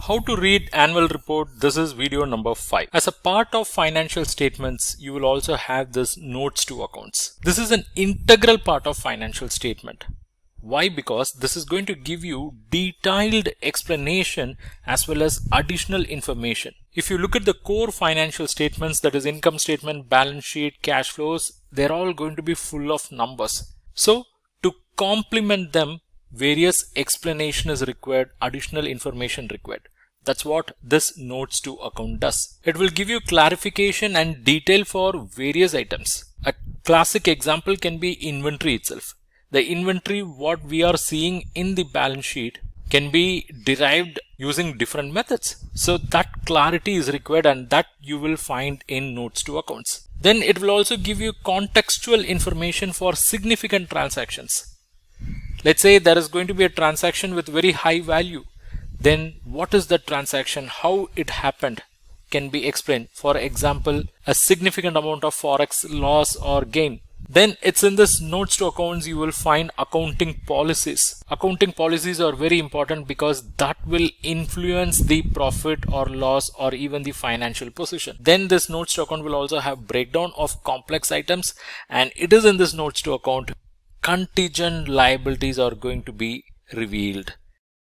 How to read annual report. This is video number 5. As a part of financial statements, you will also have this notes to accounts. This is an integral part of financial statement. Why? Because this is going to give you detailed explanation as well as additional information. If you look at the core financial statements, that is income statement, balance sheet, cash flows, they're all going to be full of numbers. So to complement them, various explanation is required, additional information required. That's what this notes to account does. It will give you clarification and detail for various items. A classic example can be inventory itself. The inventory what we are seeing in the balance sheet can be derived using different methods. So that clarity is required, and that you will find in notes to accounts. Then it will also give you contextual information for significant transactions. Let's say there is going to be a transaction with very high value. Then what is the transaction, how it happened can be explained. For example, a significant amount of forex loss or gain. Then it's in this notes to accounts you will find accounting policies. Accounting policies are very important because that will influence the profit or loss or even the financial position. Then this notes to account will also have breakdown of complex items, and it is in this notes to account contingent liabilities are going to be revealed.